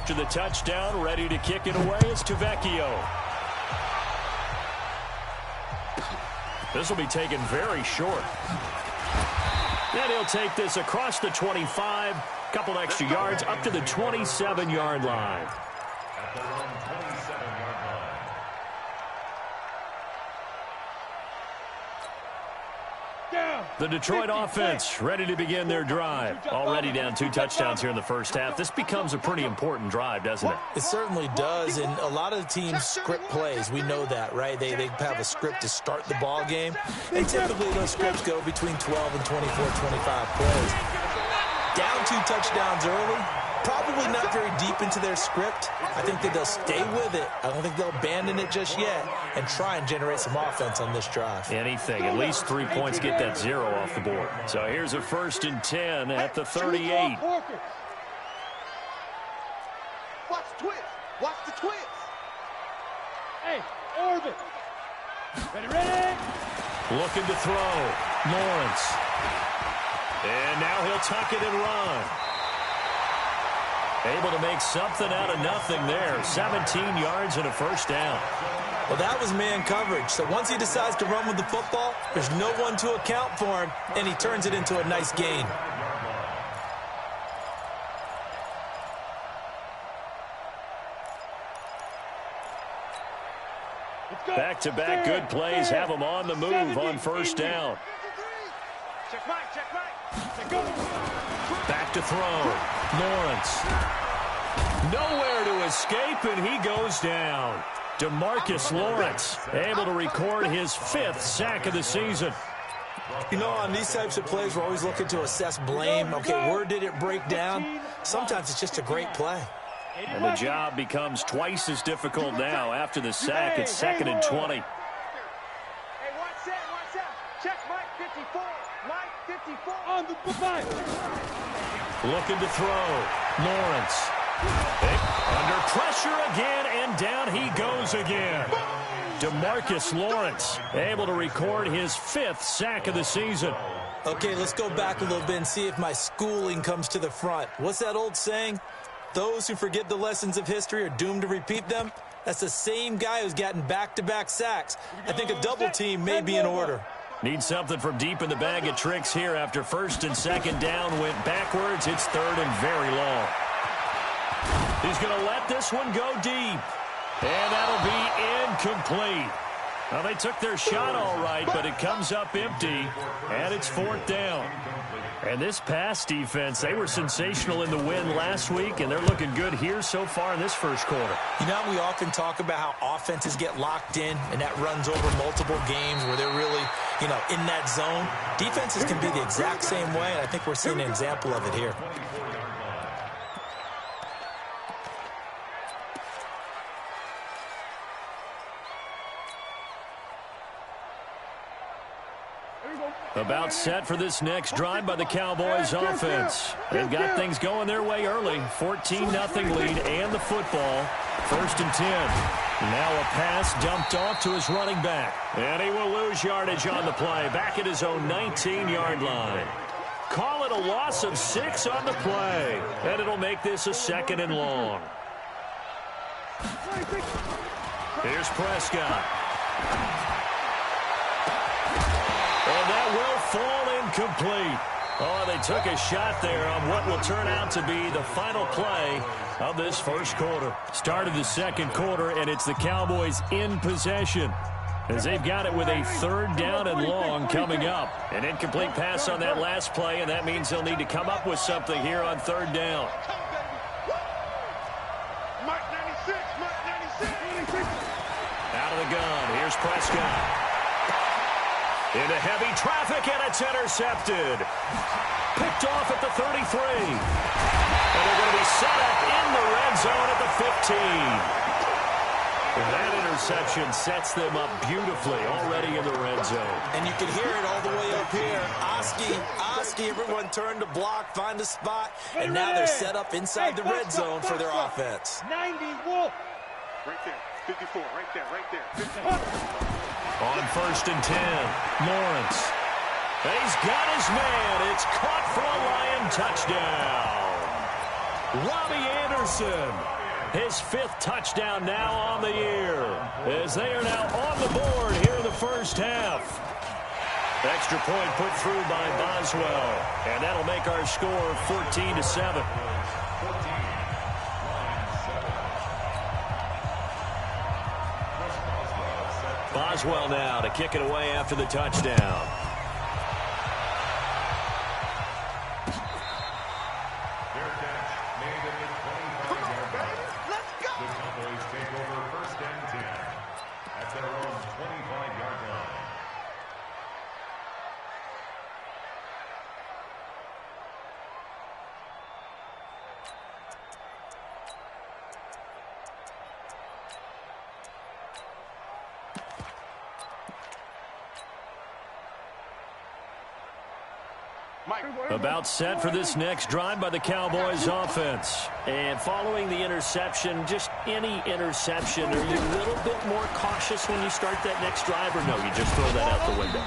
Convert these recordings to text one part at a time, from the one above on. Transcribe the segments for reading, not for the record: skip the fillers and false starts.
after the touchdown. Ready to kick it away is Tavecchio. This will be taken very short. And he'll take this across the 25. Couple extra yards up to the 27-yard line. At the 27-yard line. The Detroit offense ready to begin their drive. Already down 2 touchdowns here in the first half. This becomes a pretty important drive, doesn't it? It certainly does, and a lot of the teams script plays. We know that, right? They have a script to start the ball game, and typically those scripts go between 12 and 24, 25 plays. Down 2 touchdowns early, probably not very deep into their script. I think that they'll stay with it. I don't think they'll abandon it just yet and try and generate some offense on this drive. Anything. At least 3 points, get that 0 off the board. So here's a 1st and 10 at the 38. Watch the twist. Watch the twist. Hey, orbit. Ready. Looking to throw. Lawrence. And now he'll tuck it and run. Able to make something out of nothing there. 17 yards and a 1st down. Well, that was man coverage. So once he decides to run with the football, there's no one to account for him, and he turns it into a nice gain. Back-to-back good plays have him on the move on 1st down. Check right. Back to throw. Lawrence. Nowhere to escape, and he goes down. DeMarcus Lawrence able to record his 5th sack of the season. You know, on these types of plays, we're always looking to assess blame. Okay, where did it break down? Sometimes it's just a great play. And the job becomes twice as difficult now after the sack. It's 2nd and 20. Hey, watch that. Check Mike 54. Mike 54. On the five. Looking to throw. Lawrence. Under pressure again, and down he goes again. DeMarcus Lawrence able to record his 5th sack of the season. Okay, let's go back a little bit and see if my schooling comes to the front. What's that old saying? Those who forget the lessons of history are doomed to repeat them. That's the same guy who's gotten back-to-back sacks. I think a double team may be in order. Need something from deep in the bag of tricks here after 1st and 2nd down went backwards. It's 3rd and very long. He's going to let this one go deep. And that'll be incomplete. Well, they took their shot all right, but it comes up empty, and it's 4th down. And this pass defense, they were sensational in the win last week, and they're looking good here so far in this 1st quarter. You know, we often talk about how offenses get locked in, and that runs over multiple games where they're really, in that zone. Defenses can be the exact same way, and I think we're seeing an example of it here. About set for this next drive by the Cowboys offense. They've got things going their way early. 14-0 lead and the football. 1st and 10. Now a pass dumped off to his running back. And he will lose yardage on the play. Back at his own 19-yard line. Call it a loss of 6 on the play. And it'll make this a 2nd and long. Here's Prescott. And that will fall incomplete. Oh, they took a shot there on what will turn out to be the final play of this 1st quarter. Start of the 2nd quarter, and it's the Cowboys in possession as they've got it with a 3rd down and long coming up. An incomplete pass on that last play, and that means they'll need to come up with something here on 3rd down. Out of the gun, here's Prescott. Into heavy traffic, and it's intercepted. Picked off at the 33. And they're going to be set up in the red zone at the 15. And that interception sets them up beautifully already in the red zone. And you can hear it all the way up here. Oski, everyone turned to block, find a spot, and now they're set up inside the red zone for their offense. 90 Wolf. Right there, 54, right there. 54. On 1st and 10, Lawrence. He's got his man. It's caught for a Lion touchdown. Robbie Anderson His 5th touchdown now on the year, as they are now on the board here in the first half. Extra point put through by Boswell, and that'll make our score 14-7. Boswell now to kick it away after the touchdown. About set for this next drive by the Cowboys offense. And following the interception, just any interception, are you a little bit more cautious when you start that next drive, or no, you just throw that out the window?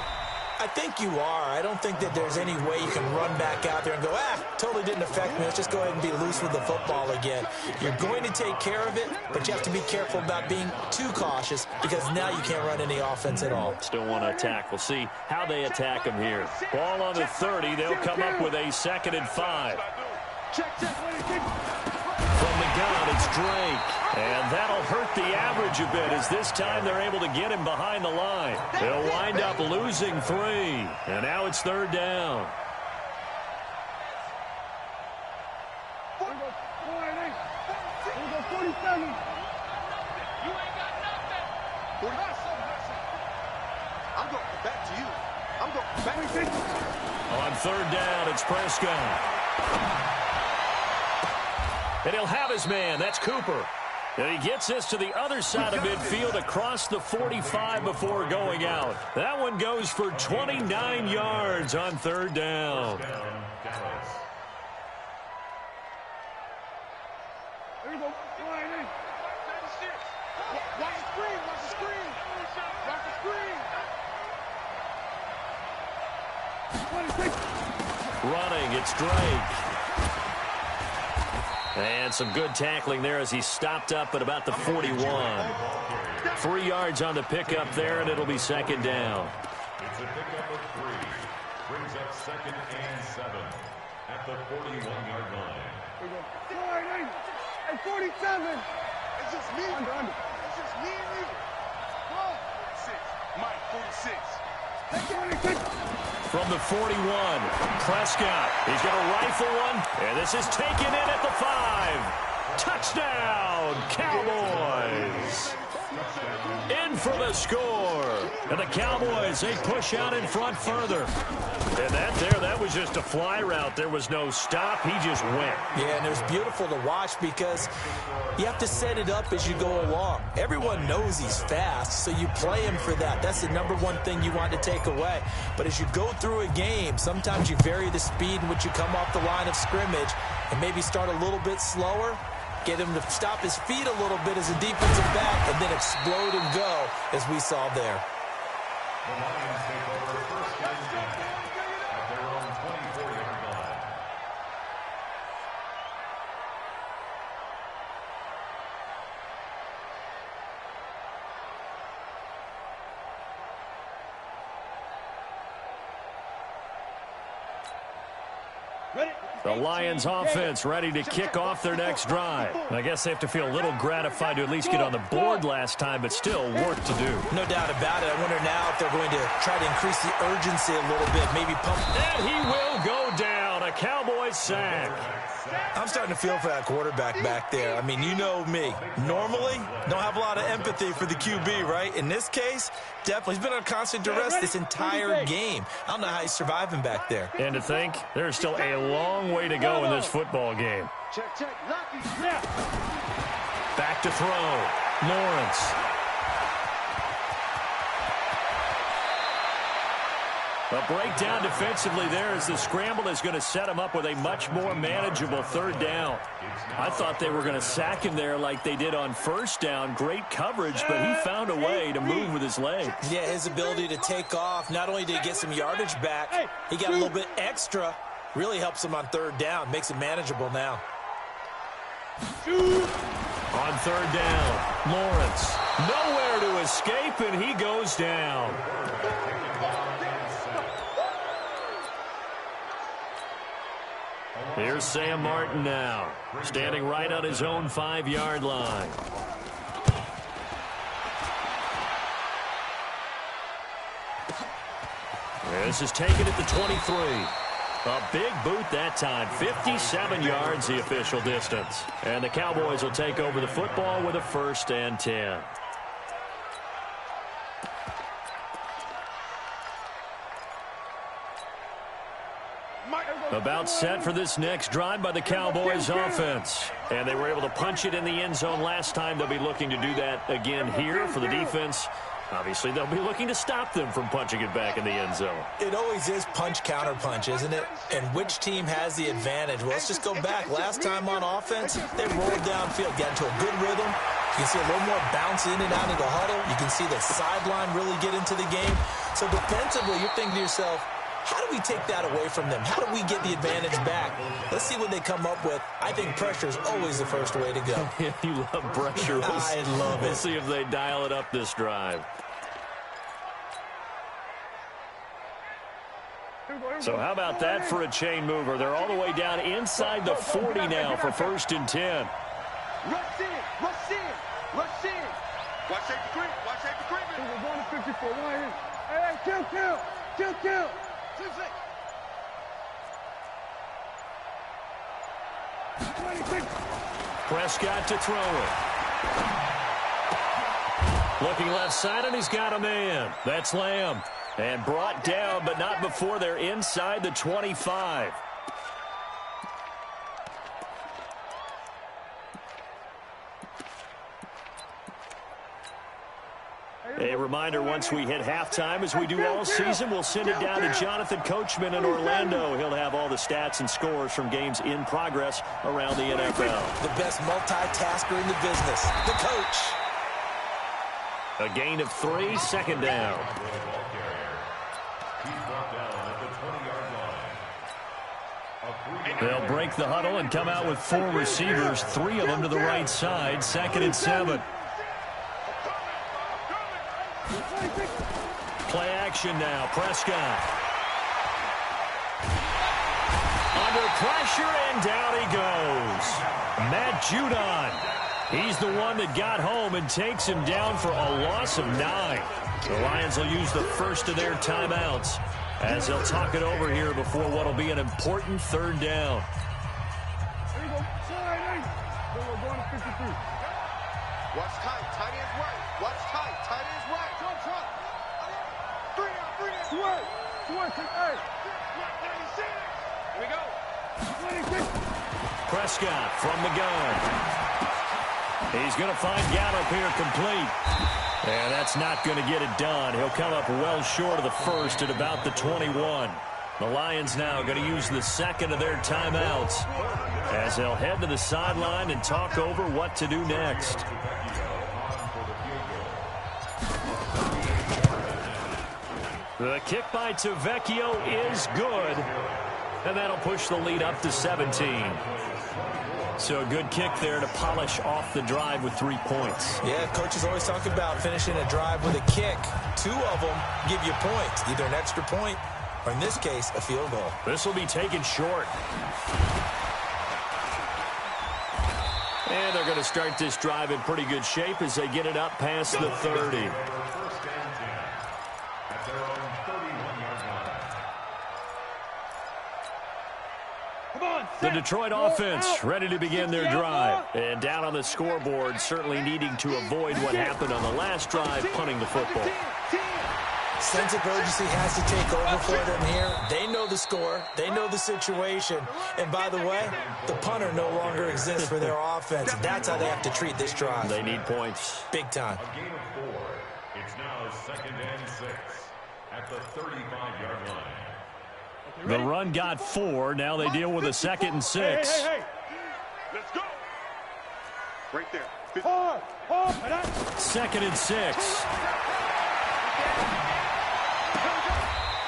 I think you are. I don't think that there's any way you can run back out there and go, totally didn't affect me. Let's just go ahead and be loose with the football again. You're going to take care of it, but you have to be careful about being too cautious because now you can't run any offense at all. Still want to attack. We'll see how they attack them here. Ball on the 30. They'll come up with a 2nd and 5. From the gun, it's Drake. And that'll hurt the average a bit as this time they're able to get him behind the line. They'll wind up losing 3. And now it's 3rd down. I'm going back to you. I'm going back to you. On 3rd down, it's Prescott. And he'll have his man. That's Cooper. And he gets this to the other side of midfield across the 45 before going out. That one goes for 29 yards on 3rd down. There you go. Watch the screen. Watch the screen. Watch the screen. Running, it's Drake. And some good tackling there as he stopped up at about the 41. 3 yards on the pickup there, and it'll be 2nd down. It's a pickup of 3. Brings up 2nd and 7 at the 41-yard line. And 47. It's just me. It's just me and you. Come on. 6. Mike, 46. From the 41, Prescott. He's going to rifle one, and this is taken in at the 5. Touchdown, Cowboys. In for the score. And the Cowboys, they push out in front further. And that was just a fly route. There was no stop. He just went. Yeah, and it was beautiful to watch because you have to set it up as you go along. Everyone knows he's fast, so you play him for that. That's the #1 thing you want to take away. But as you go through a game, sometimes you vary the speed in which you come off the line of scrimmage and maybe start a little bit slower, get him to stop his feet a little bit as a defensive back, and then explode and go, as we saw there. The Lions take over 1st and 10 at their own 24-yard line. The Lions offense ready to kick off their next drive. I guess they have to feel a little gratified to at least get on the board last time, but still work to do. No doubt about it. I wonder now if they're going to try to increase the urgency a little bit, maybe pump. And he will go down. A Cowboys sack. I'm starting to feel for that quarterback back there. I mean, you know me. Normally, don't have a lot of empathy for the QB, right? In this case, definitely. He's been on constant duress this entire game. I don't know how he's surviving back there. And to think, there's still a long way to go in this football game. Check. Back to throw. Lawrence. A breakdown defensively there as the scramble is going to set him up with a much more manageable 3rd down. I thought they were going to sack him there like they did on 1st down. Great coverage, but he found a way to move with his legs. Yeah, his ability to take off. Not only did he get some yardage back, he got a little bit extra. Really helps him on 3rd down. Makes it manageable now. On third down, Lawrence. Nowhere to escape, and he goes down. Here's Sam Martin now, standing right on his own 5-yard line. This is taken at the 23. A big boot that time. 57 yards the official distance. And the Cowboys will take over the football with a 1st and 10. About set for this next drive by the Cowboys offense. And they were able to punch it in the end zone last time. They'll be looking to do that again here for the defense. Obviously, they'll be looking to stop them from punching it back in the end zone. It always is punch-counter-punch, isn't it? And which team has the advantage? Well, let's just go back. Last time on offense, they rolled downfield, got into a good rhythm. You can see a little more bounce in and out of the huddle. You can see the sideline really get into the game. So defensively, you're thinking to yourself, how do we take that away from them? How do we get the advantage back? Let's see what they come up with. I think pressure is always the first way to go. You love pressure. I love it. We'll see if they dial it up this drive. So how about that for a chain mover? They're all the way down inside the 40 now for 1st and 10. Rush in, rush in, rush in. Watch safety creep, watch safety creep. We're going to 54, right here. Hey, kill. 26. Prescott to throw it. Looking left side, and he's got a man. That's Lamb. And brought down, but not before they're inside the 25. A reminder, once we hit halftime, as we do all season, we'll send it down to Jonathan Coachman in Orlando. He'll have all the stats and scores from games in progress around the NFL. The best multitasker in the business, the coach. A gain of 3, 2nd down. They'll break the huddle and come out with 4 receivers, 3 of them to the right side. 2nd and 7. Play action now. Prescott. Under pressure, and down he goes. Matt Judon. He's the one that got home and takes him down for a loss of 9. The Lions will use the first of their timeouts as they'll talk it over here before what will be an important 3rd down. There you go. We're going to 53. Watch tight. Tight ends right. Watch tight. Tight ends right. Trump. 3 down. Swerve. Hey. Here we go. 26. Prescott from the gun. He's going to find Gallup here complete. And that's not going to get it done. He'll come up well short of the first at about the 21. The Lions now going to use the 2nd of their timeouts as they'll head to the sideline and talk over what to do next. The kick by Tavecchio is good, and that'll push the lead up to 17. So a good kick there to polish off the drive with 3 points. Yeah, coaches always talk about finishing a drive with a kick. 2 of them give you points, either an extra point or, in this case, a field goal. This will be taken short. And they're going to start this drive in pretty good shape as they get it up past the 30. The Detroit offense ready to begin their drive. And down on the scoreboard, certainly needing to avoid what happened on the last drive, punting the football. Sense of urgency has to take over for them here. They know the score. They know the situation. And by the way, the punter no longer exists for their offense. That's how they have to treat this drive. They need points. Big time. A gain of 4. It's now 2nd and 6 at the 35-yard line. The run got 4. Now they deal with a 2nd and 6. Hey. Let's go. Right there. 2nd and 6.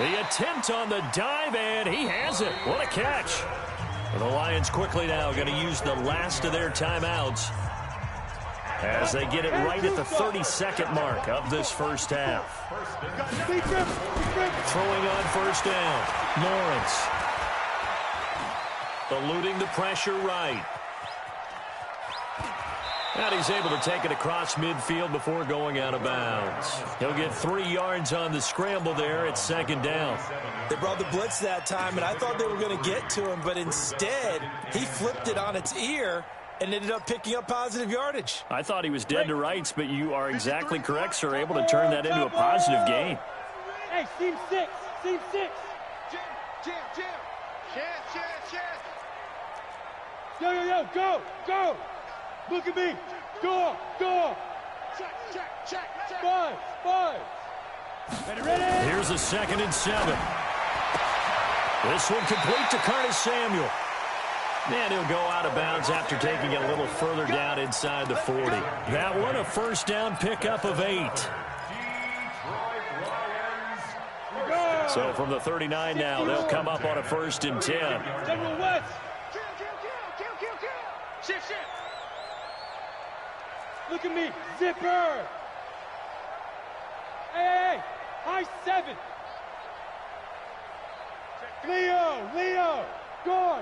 The attempt on the dive, and he has it. What a catch. The Lions quickly now going to use the last of their timeouts as they get it right at the 32nd mark of this first half. Throwing on first down, Lawrence. Eluding the pressure right. And he's able to take it across midfield before going out of bounds. He'll get 3 yards on the scramble there at second down. They brought the blitz that time, and I thought they were going to get to him, but instead he flipped it on its ear and ended up picking up positive yardage. I thought he was dead to rights, but you are exactly correct, sir, able to turn that into a positive gain. Hey, team 6, team 6. Jam. Chance. Yo, go. Look at me. Go. Check. 5. Ready. Here's a 2nd and 7. This one complete to Curtis Samuel. And he'll go out of bounds after taking it a little further down inside the 40. That one a first down pickup of 8. So from the 39 now, they'll come up on a 1st and 10. General West. Shit. Look at me. Zipper. Hey. High 7. Leo. Go.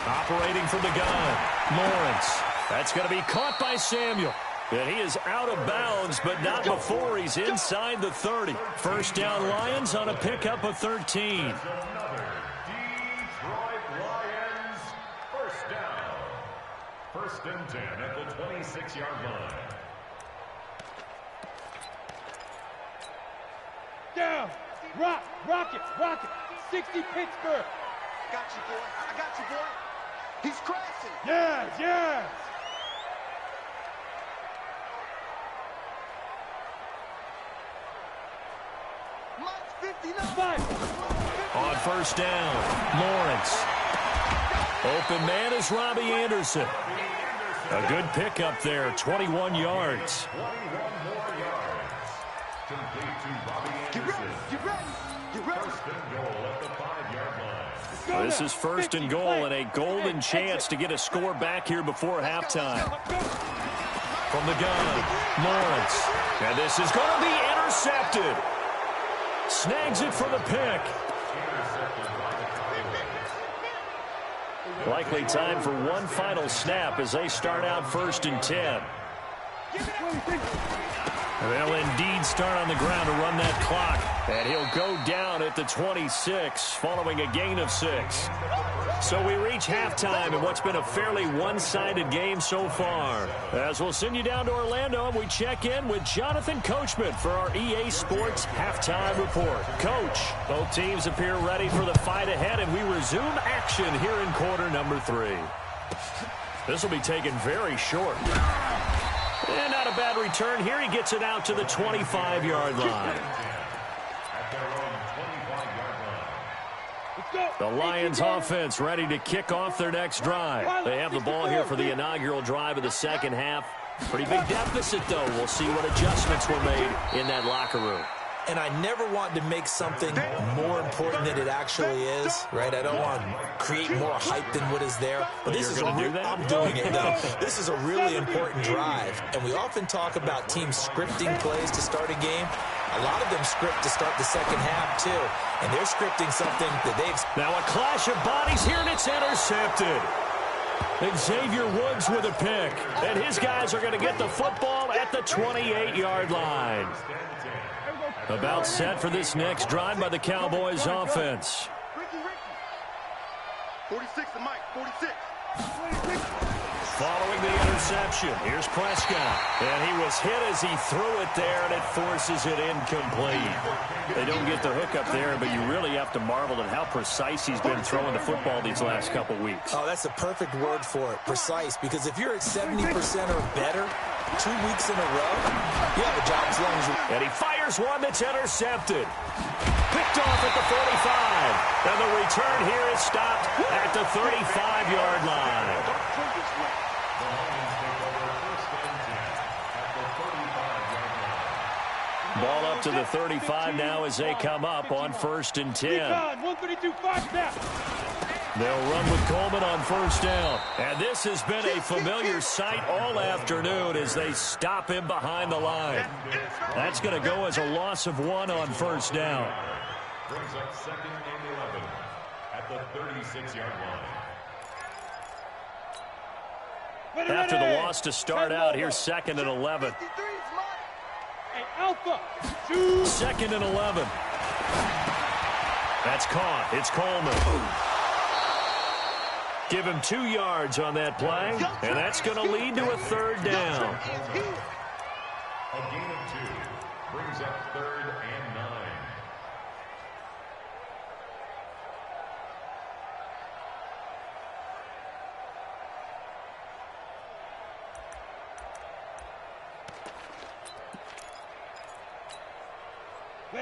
Operating from the gun, Lawrence. That's going to be caught by Samuel. And he is out of bounds, but not before he's inside the 30. First down, Lions on a pickup of 13. First and 10 at the 26-yard line. Down. Rock it. 60 Pittsburgh. I got you, boy. He's crashing. Yes. On first down, Lawrence. Open man is Robbie Anderson. A good pickup there, 21 yards. 21 more yards. Complete to Robbie Anderson. Get ready. First and goal at the 5-yard line. This is first and goal and a golden chance to get a score back here before halftime. From the gun, Lawrence. And this is going to be intercepted. Snags it for the pick. Likely time for one final snap as they start out 1st and 10. They'll indeed start on the ground to run that clock. And he'll go down at the 26 following a gain of 6. So we reach halftime in what's been a fairly one-sided game so far. As we'll send you down to Orlando and we check in with Jonathan Coachman for our EA Sports Halftime Report. Coach, both teams appear ready for the fight ahead, and we resume action here in quarter number 3. This will be taken very short. And not a bad return here. He gets it out to the 25-yard line. The Lions offense ready to kick off their next drive. They have the ball here for the inaugural drive of the second half. Pretty big deficit, though. We'll see what adjustments were made in that locker room. And I never want to make something more important than it actually is, right? I don't want to create more hype than what is there. But this is I'm doing it, though. This is a really important drive. And we often talk about teams scripting plays to start a game. A lot of them script to start the second half, too. And they're scripting something that they expect. Now a clash of bodies here, and it's intercepted. Xavier Woods with a pick. And his guys are going to get the football at the 28-yard line. About set for this next drive by the Cowboys offense. 46 to Mike, 46. Following the interception, here's Prescott. And he was hit as he threw it there, and it forces it incomplete. They don't get the hook up there, but you really have to marvel at how precise he's been throwing the football these last couple weeks. Oh, that's a perfect word for it, precise. Because if you're at 70% or better 2 weeks in a row, you have a job as long as you... And he fires one that's intercepted. Picked off at the 45. And the return here is stopped at the 35-yard line. Ball up to the 35 now as they come up on 1st and 10. They'll run with Coleman on first down. And this has been a familiar sight all afternoon as they stop him behind the line. That's going to go as a loss of 1 on first down. Brings up 2nd and 11 at the 36-yard line. After the loss to start out, here's 2nd and 11. Hey, Alpha. 2nd and 11. That's caught. It's Coleman. Give him 2 yards on that play, and that's going to lead to a 3rd down. A gain of 2 brings up 3rd and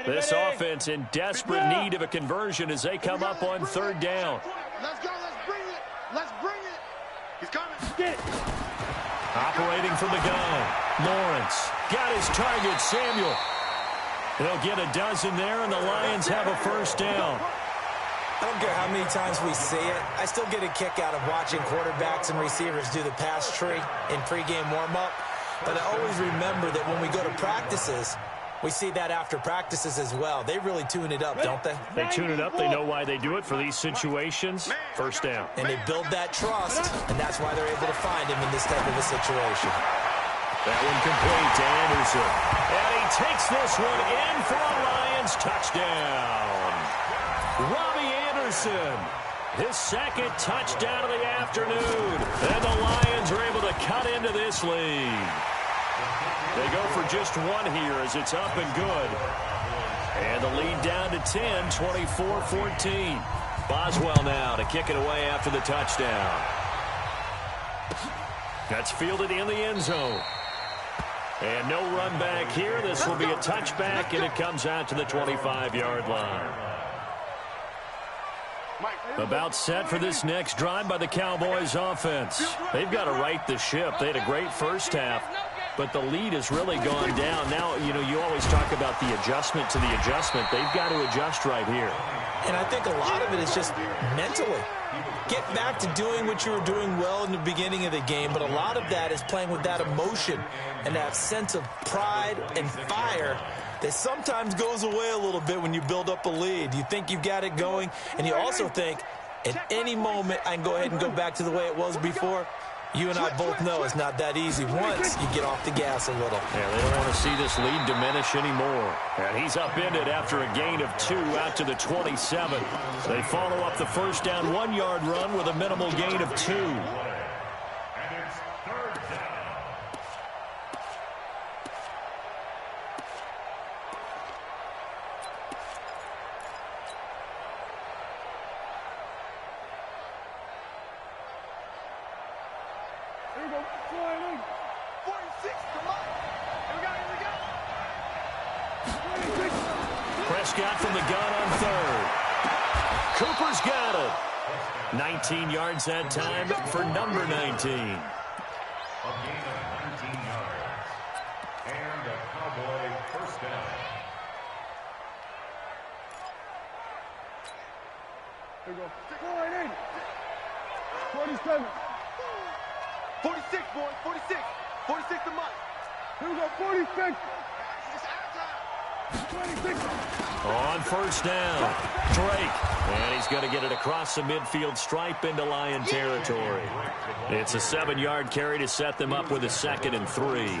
9. This offense in desperate need of a conversion as they come up on 3rd down. Let's go. Let's bring it. Let's bring it. He's coming. Get it. Operating from the gun. Lawrence got his target, Samuel. They'll get a dozen there, and the Lions have a 1st down. I don't care how many times we see it. I still get a kick out of watching quarterbacks and receivers do the pass tree in pregame warm-up. But I always remember that when we go to practices, we see that after practices as well. They really tune it up, don't they? They tune it up. They know why they do it for these situations. 1st down. And they build that trust, and that's why they're able to find him in this type of a situation. That one complete to Anderson. And he takes this one in for a Lions touchdown. Robbie Anderson, his 2nd touchdown of the afternoon. And the Lions are able to cut into this lead. They go for just 1 here as it's up and good. And the lead down to 10, 24-14. Boswell now to kick it away after the touchdown. That's fielded in the end zone. And no run back here. This will be a touchback, and it comes out to the 25-yard line. About set for this next drive by the Cowboys offense. They've got to right the ship. They had a great first half, but the lead has really gone down. Now, you always talk about the adjustment to the adjustment. They've got to adjust right here. And I think a lot of it is just mentally. Get back to doing what you were doing well in the beginning of the game, but a lot of that is playing with that emotion and that sense of pride and fire that sometimes goes away a little bit when you build up a lead. You think you've got it going, and you also think at any moment I can go ahead and go back to the way it was before. You and I both know it's not that easy once you get off the gas a little. Yeah, they don't want to see this lead diminish anymore. And he's upended after a gain of 2 out to the 27. They follow up the first down 1-yard run with a minimal gain of 2. And it's 3rd down. Here we go. 46, come on. Here we go. 46. Prescott from the gun on 3rd. Cooper's got it. 19 yards that time for number 19. A gain of 19 yards. And a Cowboy 1st down. Here we go. 47. 46, boy. 46. 46 to Mike. Here we go. 46. It's out of time. 26. On first down, Drake. And he's going to get it across the midfield stripe into Lion territory. It's a 7-yard carry to set them up with a 2nd and 3.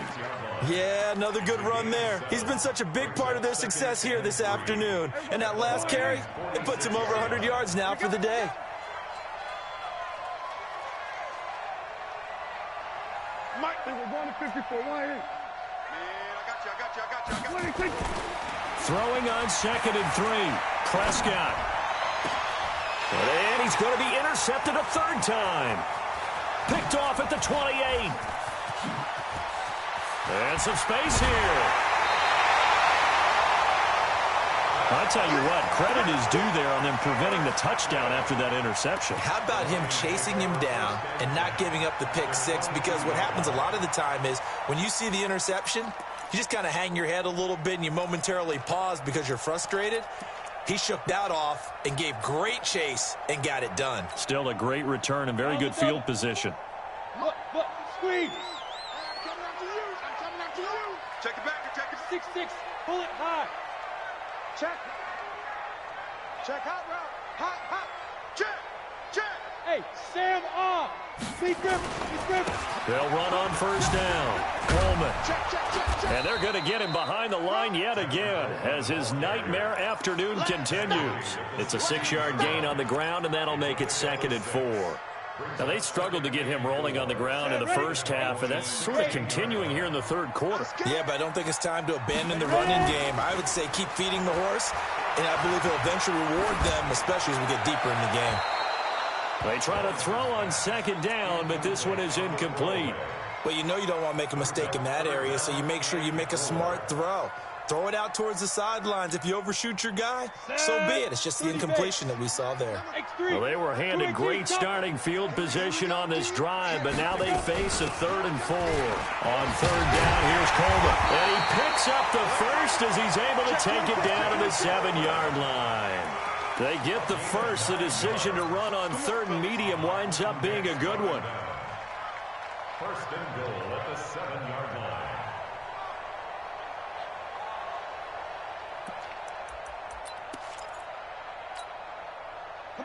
Yeah, another good run there. He's been such a big part of their success here this afternoon. And that last carry, it puts him over 100 yards now for the day. Mike, we're going to 54. Why ain't? Man, I got you. Throwing on 2nd and 3. Prescott. And he's going to be intercepted a 3rd time. Picked off at the 28. And some space here. I'll tell you what, credit is due there on them preventing the touchdown after that interception. How about him chasing him down and not giving up the pick 6? Because what happens a lot of the time is when you see the interception, you just kind of hang your head a little bit and you momentarily pause because you're frustrated. He shook that off and gave great chase and got it done. Still a great return and very good field position. Look, squeeze. I'm coming after you. I'm coming after you. Check it back. Check it. 6-6. Pull it high. Check. Check hot route. Hot. Check. Hey, Sam off. Be grip. They'll run on first down. Coleman. Check. And they're going to get him behind the line yet again as his nightmare afternoon continues. It's a 6-yard gain on the ground, and that'll make it 2nd and 4. Now, they struggled to get him rolling on the ground in the first half, and that's sort of continuing here in the third quarter. Yeah, but I don't think it's time to abandon the running game. I would say keep feeding the horse, and I believe he'll eventually reward them, especially as we get deeper in the game. They try to throw on 2nd down, but this one is incomplete. Well, you know you don't want to make a mistake in that area, so you make sure you make a smart throw. Throw it out towards the sidelines. If you overshoot your guy, so be it. It's just the incompletion that we saw there. Well, they were handed great starting field position on this drive, but now they face a 3rd and 4. On 3rd down, here's Coleman. And he picks up the first as he's able to take it down to the 7-yard line. They get the first. The decision to run on 3rd and medium winds up being a good one. 1st and goal at the 7-yard line.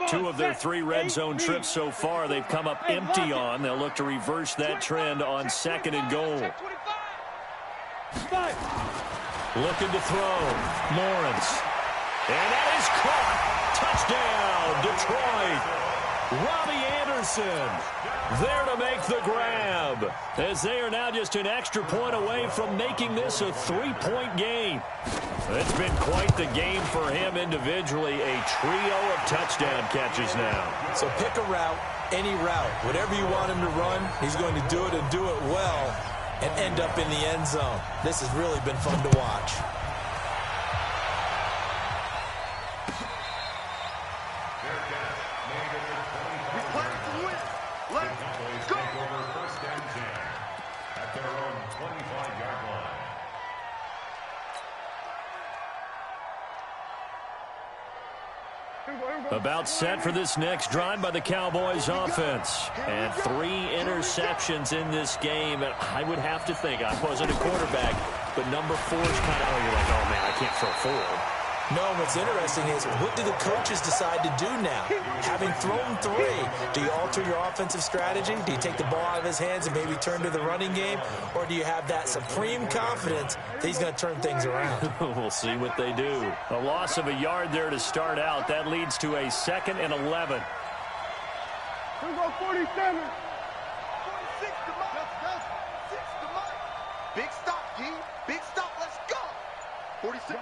Two of their 3 red zone trips so far, they've come up empty on. They'll look to reverse that trend on 2nd and goal. Looking to throw. Lawrence. And that is caught. Touchdown, Detroit. Robbie Anderson there to make the grab, as they are now just an extra point away from making this a 3-point game. It's been quite the game for him individually, a trio of touchdown catches now. So pick a route, any route. Whatever you want him to run, he's going to do it and do it well and end up in the end zone. This has really been fun to watch. About set for this next drive by the Cowboys offense. And 3 interceptions in this game. And I would have to think, I wasn't a quarterback, but number 4 is kind of, you're like, oh, man, I can't throw 4. No, what's interesting is, what do the coaches decide to do now? Having thrown 3, do you alter your offensive strategy? Do you take the ball out of his hands and maybe turn to the running game? Or do you have that supreme confidence that he's going to turn things around? We'll see what they do. A loss of a yard there to start out. That leads to a 2nd and 11. Here we go, 47. 46 to Mike. 6 to Mike. Big stop, G. Big stop. Let's go. 46. 46.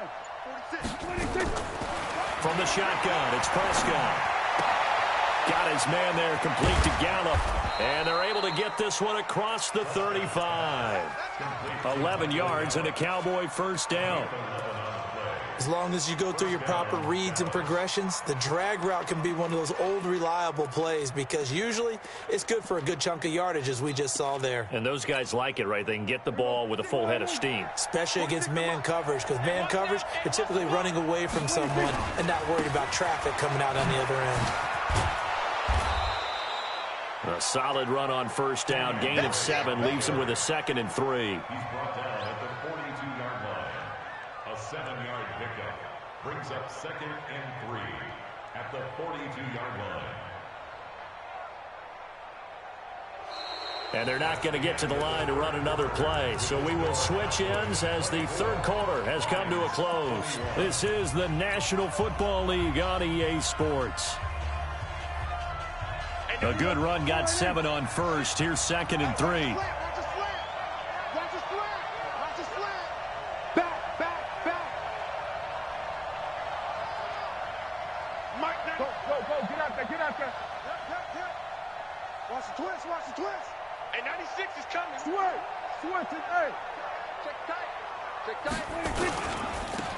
From the shotgun, it's Prescott. Got his man there, complete to Gallup. And they're able to get this one across the 35. 11 yards and a Cowboy first down. As long as you go through your proper reads and progressions, the drag route can be one of those old reliable plays, because usually it's good for a good chunk of yardage, as we just saw there. And those guys like it, right? They can get the ball with a full head of steam. Especially against man coverage, because man coverage, they're typically running away from someone and not worried about traffic coming out on the other end. A solid run on first down. Gain of 7 leaves him with a 2nd and 3. He's brought down at the 42-yard line. A 7-yard pickup brings up 2nd and 3 at the 42-yard line. And they're not going to get to the line to run another play. So we will switch ends as the third quarter has come to a close. This is the National Football League on EA Sports. A good run, got 7 on first. Here's 2nd and 3. Watch the twist, watch the twist. Hey, 96 is coming. Switch it, hey. Check tight.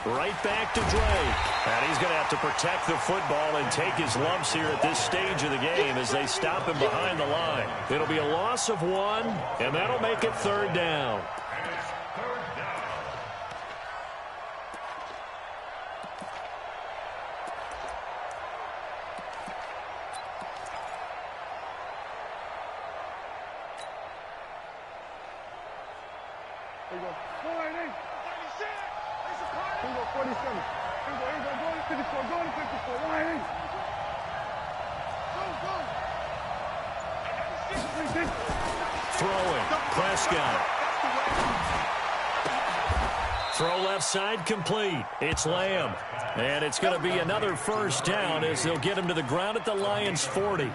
Right back to Drake. And he's going to have to protect the football and take his lumps here at this stage of the game as they stop him behind the line. It'll be a loss of 1, and that'll make it 3rd down. And it's 3rd down. Here you go. 498. 36. Here you go, 47. Here you go, go to 54, go to 54. 198. Go. Throwing, Prescott. Throw left side complete. It's Lamb. And it's going to be another first down as they'll get him to the ground at the Lions' 40.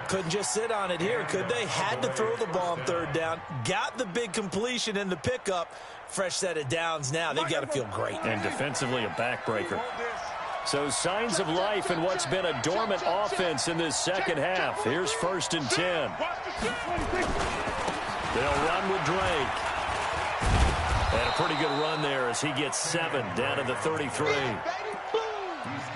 Couldn't just sit on it here, could they? Had to throw the ball on third down. Got the big completion in the pickup. Fresh set of downs now. They've got to feel great. And defensively, a backbreaker. So signs of life in what's been a dormant offense in this second half. Here's 1st and 10. They'll run with Drake. And a pretty good run there as he gets 7 down to the 33.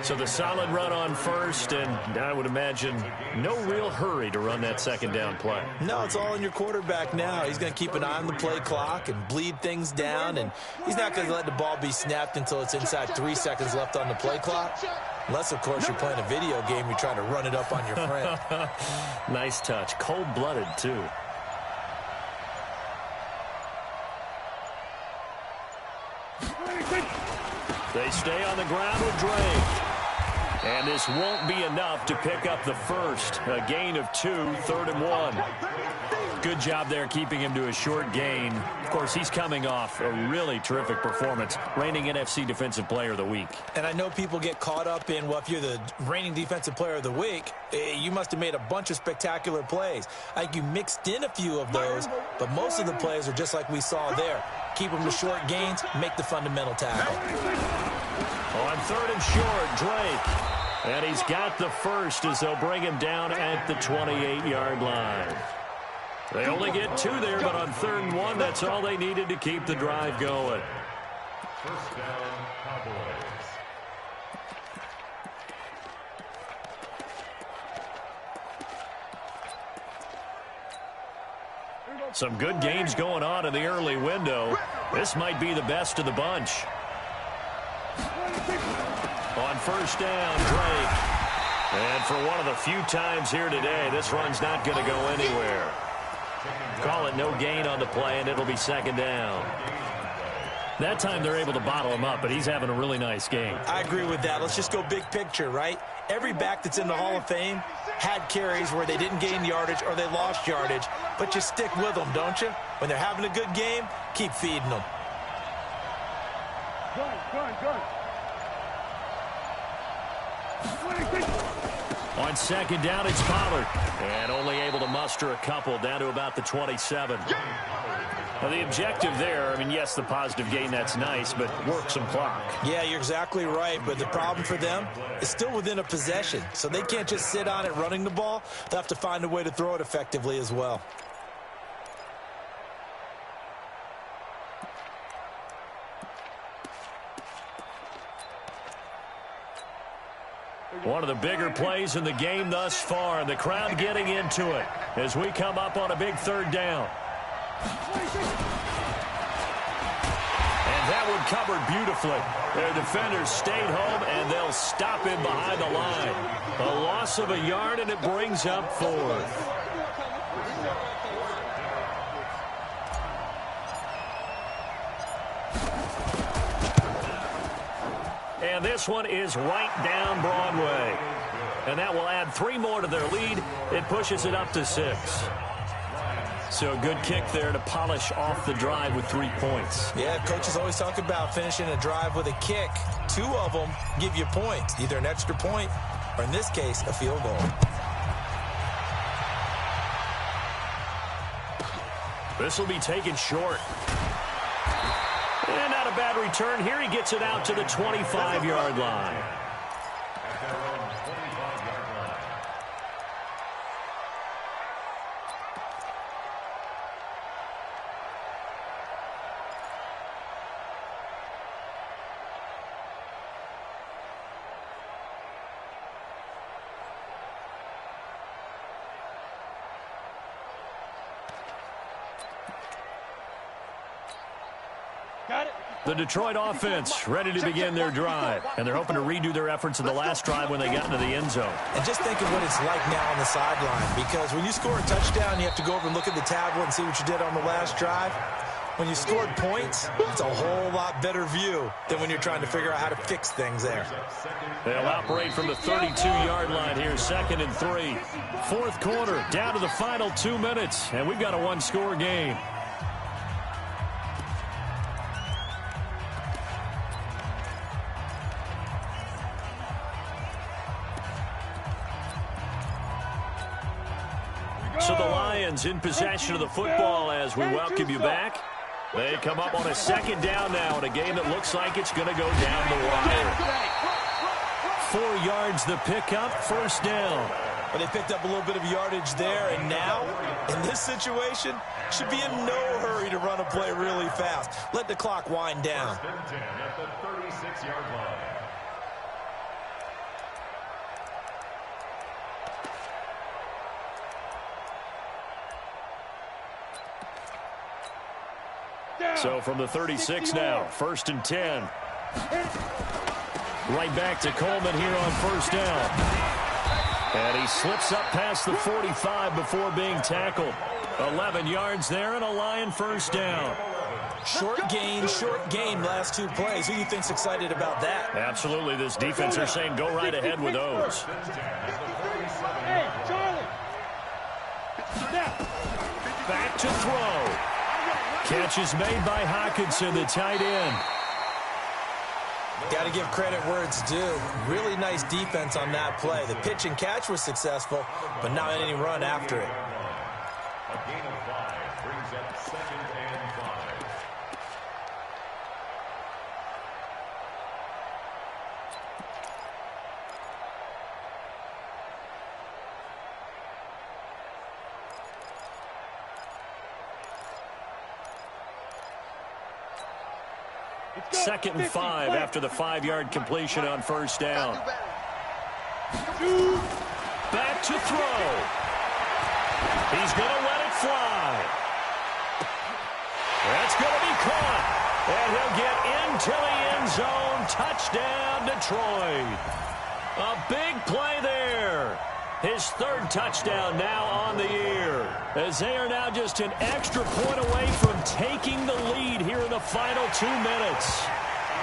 So the solid run on first, and I would imagine no real hurry to run that second down play. No, it's all in your quarterback now. He's going to keep an eye on the play clock and bleed things down, and he's not going to let the ball be snapped until it's inside 3 seconds left on the play clock. Unless, of course, you're playing a video game, you're trying to run it up on your friend. Nice touch. Cold-blooded, too. They stay on the ground with Drake. And this won't be enough to pick up the first. A gain of 2, 3rd and 1. Good job there keeping him to a short gain. Of course, he's coming off a really terrific performance, reigning NFC Defensive Player of the Week. And I know people get caught up in, well, if you're the reigning Defensive Player of the Week, you must have made a bunch of spectacular plays. I think you mixed in a few of those, but most of the plays are just like we saw there. Keep them to short gains, make the fundamental tackle. On 3rd and short, Drake. And he's got the first as they'll bring him down at the 28-yard line. They only get 2 there, but on 3rd and 1, that's all they needed to keep the drive going. First down, Cowboys. Some good games going on in the early window. This might be the best of the bunch. On 1st down, Drake. And for one of the few times here today, this run's not going to go anywhere. Call it no gain on the play, and it'll be 2nd down. That time they're able to bottle him up, but he's having a really nice game. I agree with that. Let's just go big picture, right? Every back that's in the Hall of Fame had carries where they didn't gain yardage or they lost yardage, but you stick with them, don't you? When they're having a good game, keep feeding them. Good. On 2nd down, it's Pollard. And only able to muster a couple down to about the 27. Now, the objective there, I mean, yes, the positive gain, that's nice, but work some clock. Yeah, you're exactly right, but the problem for them is still within a possession, so they can't just sit on it running the ball. They'll have to find a way to throw it effectively as well. One of the bigger plays in the game thus far, and the crowd getting into it as we come up on a big 3rd down. And that one covered beautifully. Their defenders stayed home, and they'll stop him behind the line. A loss of a yard, and it brings up 4th. And this one is right down Broadway. And that will add 3 more to their lead. It pushes it up to 6. So a good kick there to polish off the drive with 3 points. Yeah, coaches always talk about finishing a drive with a kick. 2 of them give you points, either an extra point or, in this case, a field goal. This will be taken short. And not a bad return. Here he gets it out to the 25-yard line. The Detroit offense ready to begin their drive. And they're hoping to redo their efforts in the last drive when they got into the end zone. And just think of what it's like now on the sideline, because when you score a touchdown, you have to go over and look at the tablet and see what you did on the last drive. when you scored points, it's a whole lot better view than when you're trying to figure out how to fix things there. They'll operate from the 32-yard line here, 2nd and 3. Fourth quarter, down to the final 2 minutes, and we've got a one-score game. So the Lions in possession of the football as we welcome you back. They come up on a 2nd down now in a game that looks like it's going to go down the wire. 4 yards the pickup, 1st down. But they picked up a little bit of yardage there, and now, in this situation, should be in no hurry to run a play really fast. Let the clock wind down. 1st and 10 at the 36-yard line. So from the 36 now, 1st and 10. Right back to Coleman here on 1st down. And he slips up past the 45 before being tackled. 11 yards there and a Lion 1st down. Short game last 2 plays. Who do you think's excited about that? Absolutely. This defense are saying go right ahead with those. Hey, Charlie. Back to throw. Catch is made by Hockenson, the tight end. Got to give credit where it's due. Really nice defense on that play. The pitch and catch was successful, but not any run after it. A gain of 5 brings up 2nd and 5. Second and 5 after the 5-yard completion on 1st down. Back to throw. He's going to let it fly. That's going to be caught. And he'll get into the end zone. Touchdown, Detroit. A big play there. His 3rd touchdown now on the year, as they are now just an extra point away from taking the lead here in the final 2 minutes.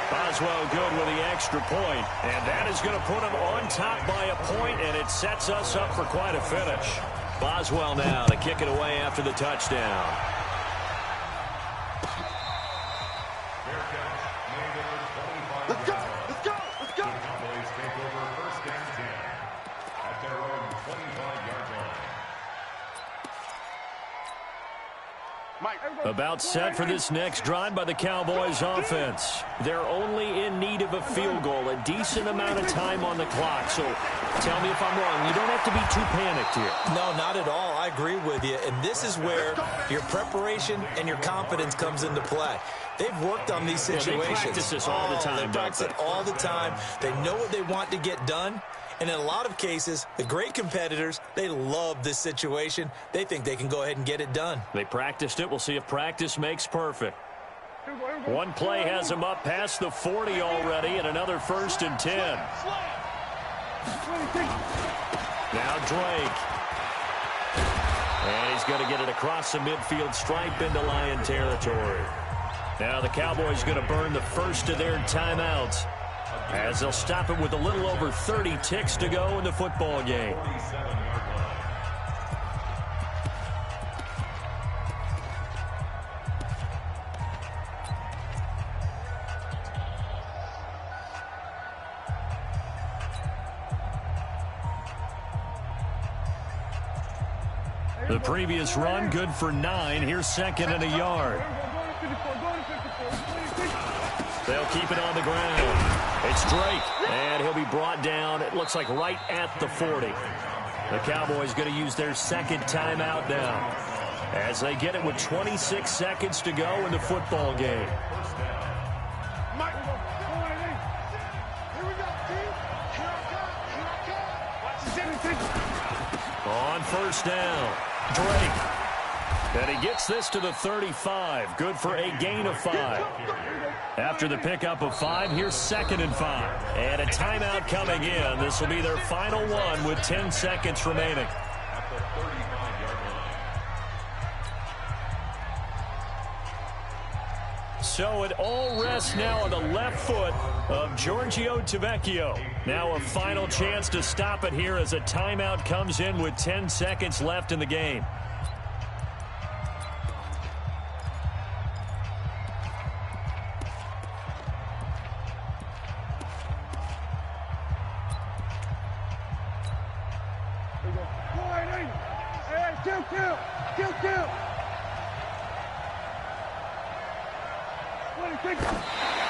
Boswell good with the extra point, and that is going to put him on top by a point, and it sets us up for quite a finish. Boswell now to kick it away after the touchdown. Let's go. Let's go. Let's go. The Cowboys take over 1st and 10 at their own 25-yard line. About set for this next drive by the Cowboys offense. They're only in need of a field goal, a decent amount of time on the clock. So tell me if I'm wrong. You don't have to be too panicked here. No, not at all. I agree with you. And this is where your preparation and your confidence comes into play. They've worked on these situations. They practice this all the time, They practice it all the time. They know what they want to get done. And in a lot of cases, the great competitors, they love this situation. They think they can go ahead and get it done. They practiced it. We'll see if practice makes perfect. One play has him up past the 40 already, and another 1st and 10. Now Drake. And he's going to get it across the midfield stripe into Lion territory. Now the Cowboys going to burn the first of their timeouts, as they'll stop it with a little over 30 ticks to go in the football game. 47-yard line. The previous run good for 9. Here's 2nd and a yard. They'll keep it on the ground. It's Drake, and he'll be brought down, it looks like right at the 40. The Cowboys going to use their 2nd timeout now, as they get it with 26 seconds to go in the football game. On 1st down, Drake. And he gets this to the 35. Good for a gain of 5. After the pickup of 5, here's 2nd and 5. And a timeout coming in. This will be their final one with 10 seconds remaining. At the 35-yard line. So it all rests now on the left foot of Giorgio Tavecchio. Now a final chance to stop it here as a timeout comes in with 10 seconds left in the game.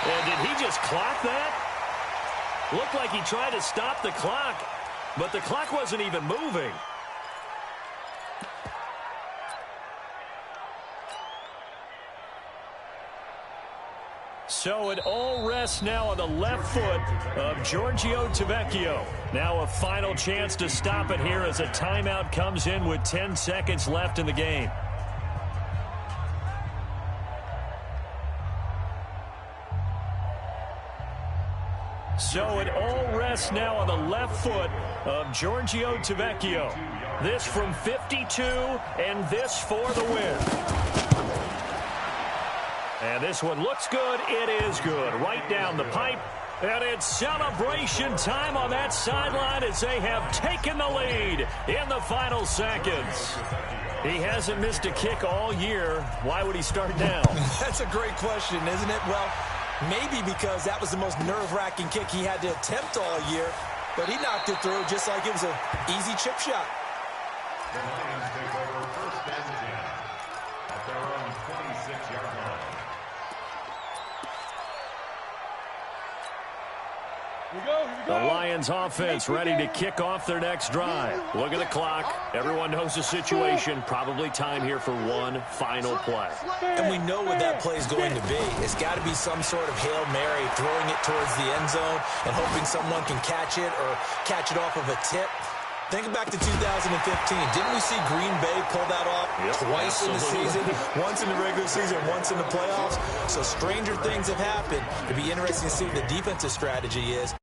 And did he just clock that? Looked like he tried to stop the clock, but the clock wasn't even moving. So it all rests now on the left foot of Giorgio Tavecchio. Now a final chance to stop it here as a timeout comes in with 10 seconds left in the game. So it all rests now on the left foot of Giorgio Tavecchio. This from 52, and this for the win. And this one looks good. It is good. Right down the pipe. And it's celebration time on that sideline as they have taken the lead in the final seconds. He hasn't missed a kick all year. Why would he start now? That's a great question, isn't it? Well, maybe because that was the most nerve-wracking kick he had to attempt all year, but he knocked it through just like it was an easy chip shot. The Lions take over first and 10 at their own 26-yard line. The Lions offense ready to kick off their next drive. Look at the clock. Everyone knows the situation. Probably time here for one final play. And we know what that play is going to be. It's got to be some sort of Hail Mary, throwing it towards the end zone and hoping someone can catch it or catch it off of a tip. Think back to 2015. Didn't we see Green Bay pull that off twice in the season? Once in the regular season, once in the playoffs. So stranger things have happened. It'd be interesting to see what the defensive strategy is.